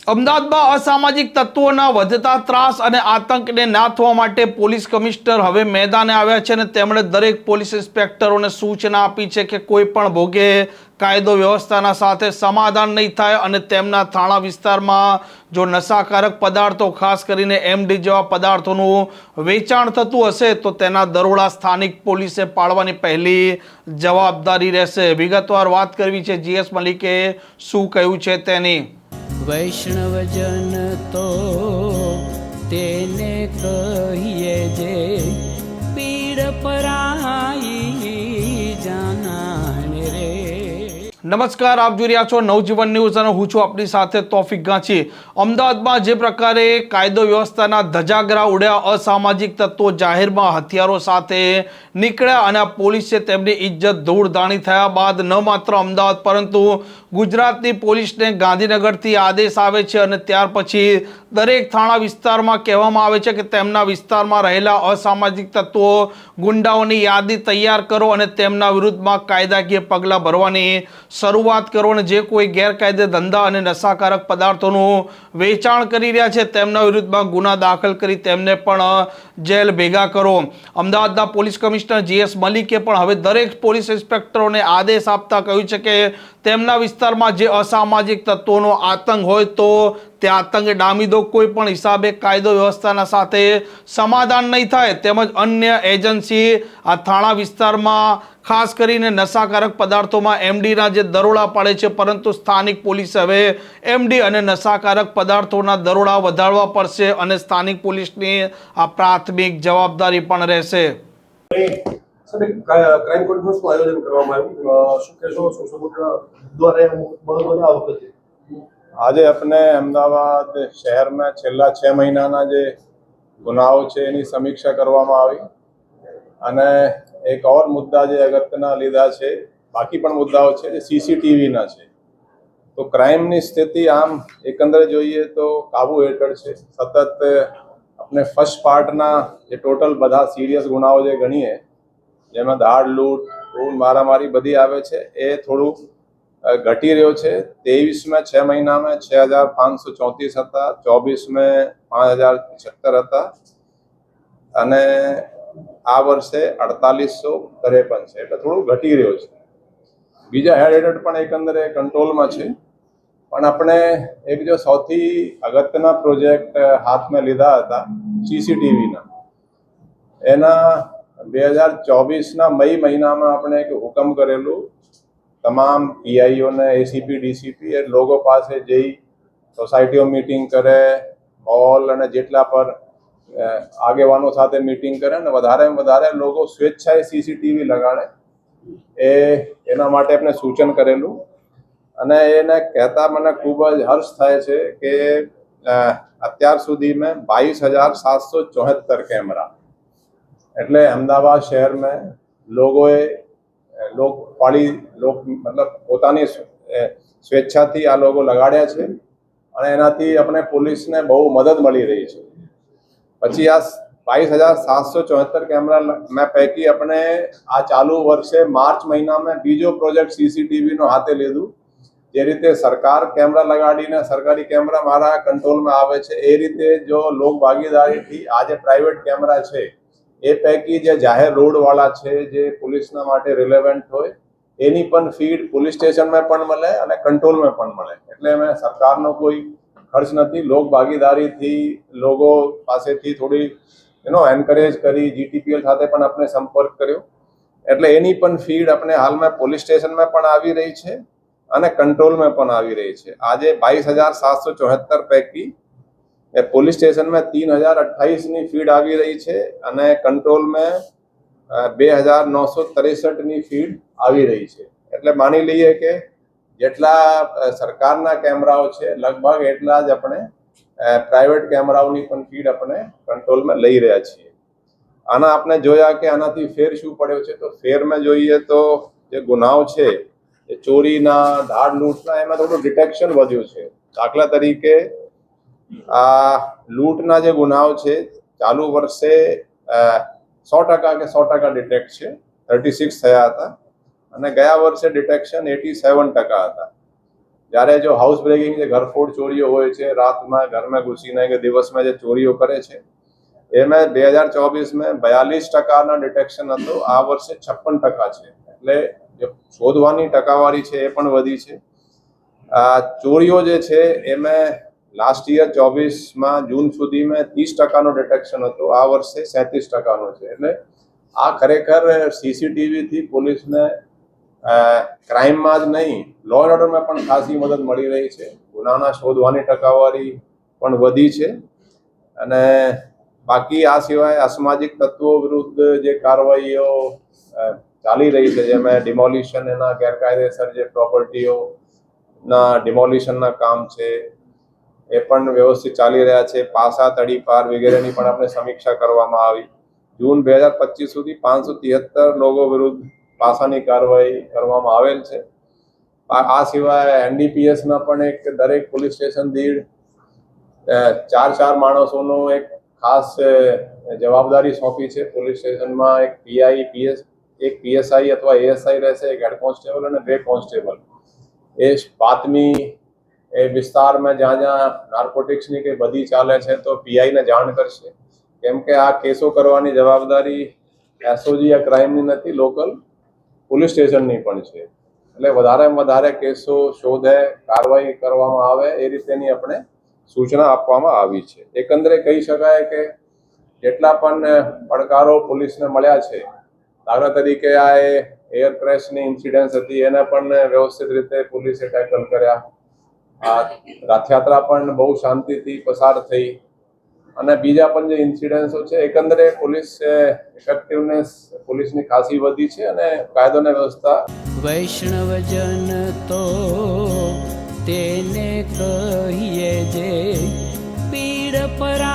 અમદાવાદમાં અસામાજિક તત્વોના વધતા ત્રાસ અને આતંકને નાથવા માટે પોલીસ કમિશનર હવે મેદાને આવ્યા છે અને તેમણે દરેક પોલીસ ઇન્સ્પેક્ટરોને સૂચના આપી છે કે કોઈ પણ ભોગે કાયદો વ્યવસ્થાના સાથે સમાધાન નહીં થાય અને તેમના થાણા વિસ્તારમાં જો નશાકારક પદાર્થો ખાસ કરીને એમડી જેવા પદાર્થોનું વેચાણ થતું હશે તો તેના દરોડા સ્થાનિક પોલીસે પાડવાની પહેલી જવાબદારી રહેશે। વિગતવાર વાત કરવી છે જીએસ મલિકે શું કહ્યું છે તેની। વૈષ્ણવજન તો તેને કહીએ જે પીડ પરાઈ જાનાને રે। નમસ્કાર, આપ જોઈ રહ્યા છો નવજીવન ન્યૂઝ અને હું છું આપની સાથે તોફિક ગાંચી। અમદાવાદમાં જે પ્રકારે કાયદો વ્યવસ્થાના ધજાગરા ઉડ્યા, અસામાજિક તત્વો જાહેરમાં હથિયારો સાથે નીકળ્યા અને આ પોલીસે તેમની ઇજ્જત ધૂળધાણી થયા બાદ ન માત્ર અમદાવાદ પરંતુ ગુજરાતની પોલીસને ગાંધીનગરથી આદેશ આવે છે અને ત્યાર પછી દરેક થાણા વિસ્તારમાં કહેવામાં આવે છે કે તેમના વિસ્તારમાં રહેલા અસામાજિક તત્વો ગુંડાઓની યાદી તૈયાર કરો અને તેમના વિરુદ્ધમાં કાયદાકીય પગલાં ભરવાની શરૂઆત કરો અને જે કોઈ ગેરકાયદે ધંધા અને નશાકારક પદાર્થોનું વેચાણ કરી રહ્યા છે તેમના વિરુદ્ધમાં ગુના દાખલ કરી તેમને પણ જેલ ભેગા કરો। અમદાવાદના પોલીસ કમિશનર જીએસ મલિકે પણ હવે દરેક પોલીસ ઇન્સ્પેક્ટરોને આદેશ આપતા કહ્યું છે કે તેમના વિસ્તારમાં જે અસામાજિક તત્વોનો આતંક હોય તો તે આતંક ડામી દો, કોઈ પણ હિસાબે કાયદો વ્યવસ્થાના સાથે સમાધાન નહીં થાય તેમજ અન્ય એજન્સી આ થાણા વિસ્તારમાં ખાસ કરીને નશાકારક પદાર્થોમાં એમડીના જે દરોડા પાડે છે પરંતુ સ્થાનિક પોલીસ હવે એમડી અને નશાકારક પદાર્થોના દરોડા વધારવા પડશે અને સ્થાનિક પોલીસની આ પ્રાથમિક જવાબદારી પણ રહેશે। ક્રાઇમ કોન્ફરન્સનું આયોજન કરવામાં આવ્યું, શું કહેશો? સમુદ્ર દ્વારા મહત્વના આ વખતે આજે આપણે અમદાવાદ શહેરમાં છેલ્લા 6 મહિનાના જે ગુનાઓ છે એની સમીક્ષા કરવામાં આવી અને એક ઓર મુદ્દા જે અગત્યના લીધા છે, બાકી પણ મુદ્દાઓ છે જે સીસીટીવીના છે। તો ક્રાઇમની સ્થિતિ આમ એકંદરે જોઈએ તો કાબુ હેઠળ છે। સતત આપણે ફર્સ્ટ પાર્ટના જે ટોટલ બધા સિરિયસ ગુનાઓ જે ગણીએ જેમાં દાળ લૂંટ, ખૂન, મારામારી બધી આવે છે એ થોડું ઘટી રહ્યો છે। 23 6 મહિનામાં 6534 હતા, 24 5076 હતા અને આ વર્ષે 4853 છે, એટલે થોડું ઘટી રહ્યો છે। બીજા હેડ હેઠળ પણ એકંદરે કંટ્રોલમાં છે। પણ આપણે એક જો સૌથી અગત્યના પ્રોજેક્ટ હાથમાં લીધા હતા સીસીટીવીના, એના 2024ના મઈ મહિનામાં આપણે એક હુકમ કરેલું તમામ પીઆઈઓને, એસીપી, ડીસીપી એ લોકો પાસે જઈ સોસાયટીઓ મીટિંગ કરે, હોલ અને જેટલા પર આગેવાનો સાથે મીટિંગ કરે અને વધારે લોકો સ્વેચ્છાએ સીસીટીવી લગાડે એના માટે આપણે સૂચન કરેલું। અને એને કહેતા મને ખૂબ જ હર્ષ થાય છે કે અત્યાર સુધીમાં 22,774 કેમેરા, એટલે અમદાવાદ શહેરમાં લોકોએ મતલબ પોતાની સ્વેચ્છાથી આ લોકો લગાડ્યા છે અને એનાથી આપણે પોલીસને બહુ મદદ મળી રહી છે। પછી આ 22,774 કેમેરા પૈકી આપણે આ ચાલુ વર્ષે માર્ચ મહિનામાં બીજો પ્રોજેક્ટ સીસીટીવીનો હાથે લીધું। જે રીતે સરકાર કેમેરા લગાડીને સરકારી કેમેરા મારા કંટ્રોલમાં આવે છે એ રીતે જો લોક ભાગીદારીથી આ જે પ્રાઇવેટ કેમેરા છે એ પૈકી જે જાહેર રોડવાળા છે જે પોલીસના માટે રિલેવન્ટ હોય એની પણ ફીડ પોલીસ સ્ટેશનમાં પણ મળે અને કંટ્રોલમાં પણ મળે। એટલે મેં સરકારનો કોઈ ખર્ચ નથી, લોક ભાગીદારીથી લોકો પાસેથી થોડી એન્કરેજ કરી, જીટીપીએલ સાથે પણ આપણે સંપર્ક કર્યો એટલે એની પણ ફીડ આપણે હાલમાં પોલીસ સ્ટેશનમાં પણ આવી રહી છે અને કંટ્રોલમાં પણ આવી રહી છે। આજે 22,774 પૈકી પોલીસ સ્ટેશનમાં 3,028ની ફીડ આવી રહી છે અને કંટ્રોલમાં 2,963ની ફીડ આવી રહી છે। એટલે માની લઈએ કે જેટલા સરકારના કેમેરાઓ છે લગભગ એટલા જ આપણે પ્રાઇવેટ કેમેરાઓની પણ ફીડ આપણે કંટ્રોલમાં લઈ રહ્યા છીએ। આના આપણે જોયા કે આનાથી ફેર શું પડ્યો છે, તો ફેરમાં જોઈએ તો જે ગુનાઓ છે એ ચોરીના, દાળ લૂંટના, એમાં થોડું ડિટેક્શન વધ્યું છે। દાખલા તરીકે આ લૂંટના જે ગુનાઓ છે ચાલુ વર્ષે 100% કે 100% ડિટેક્ટ છે, 36 થયા હતા અને ગયા વર્ષે ડિટેક્શન 87% હતા। જ્યારે જો હાઉસ બ્રેકિંગ જે ઘરફોડ ચોરીઓ હોય છે, રાતમાં ઘરમાં ઘૂસીને કે દિવસમાં જે ચોરીઓ કરે છે, એમાં 2024 42% ડિટેક્શન હતું. આ વર્ષે 56% છે. એટલે જે શોધવાની ટકાવારી છે એ પણ વધી છે. આ ચોરીઓ જે છે એમાં લાસ્ટ યર 24માં જૂન સુધીમાં 30%નું ડિટેક્શન હતું. આ વર્ષે 37%નું છે. એટલે આ ખરેખર સીસીટીવીથી પોલીસને ક્રાઇમમાં જ નહીં, લો એન્ડ ઓર્ડરમાં પણ ખાસી મદદ મળી રહી છે. ગુનાના શોધવાની ટકાવારી પણ વધી છે. અને બાકી આ સિવાય અસામાજિક તત્વો વિરુદ્ધ જે કાર્યવાહીઓ ચાલી રહી છે, જેમાં ડિમોલિશન, એના ગેરકાયદેસર જે પ્રોપર્ટીઓના ડિમોલિશનના કામ છે એ પણ વ્યવસ્થિત ચાલી રહ્યા છે. પાસા, તડીપાર વગેરેની પણ આપણે સમીક્ષા કરવામાં આવી. જૂન 2025 સુધી 573 લોકો વિરુદ્ધ પાસાની કાર્યવાહી કરવામાં આવેલ છે. આ સિવાય એનડીપીએસના પણ એક દરેક પોલીસ સ્ટેશન દીઠ 4 માણસોનો એક ખાસ જવાબદારી સોંપી છે. પોલીસ સ્ટેશનમાં એક પીઆઈ, એક પીએસઆઈ અથવા એએસઆઈ રહેશે, એક હેડ કોન્સ્ટેબલ અને 2 કોન્સ્ટેબલ. એ બાતમી એ વિસ્તારમાં જ્યાં જ્યાં નાર્કોટિક્સની કે બધી ચાલે છે તો પીઆઈને જાણ કરશે, કેમ કે આ કેસો કરવાની જવાબદારી એસઓજી યા ક્રાઇમની નથી, લોકલ પોલીસ સ્ટેશનની પણ છે. એટલે વધારેમાં વધારે કેસો શોધે, કાર્યવાહી કરવામાં આવે એ રીતેની આપણે સૂચના આપવામાં આવી છે. એકંદરે કહી શકાય કે જેટલા પણ પડકારો પોલીસને મળ્યા છે, દાખલા તરીકે આ એર ક્રેશની ઇન્સિડન્સ હતી, એને પણ વ્યવસ્થિત રીતે પોલીસે ટેકલ કર્યા. આ રથયાત્રા પણ બહુ શાંતિથી પસાર થઈ. અને બીજા પણ જે ઇન્સિડન્સો છે, એકંદરે પોલીસ ઇફેક્ટિવનેસ પોલીસની ખાસી વધી છે અને કાયદો અને વ્યવસ્થા. વૈષ્ણવજન તો તેને કહીએ જે પીડ પરા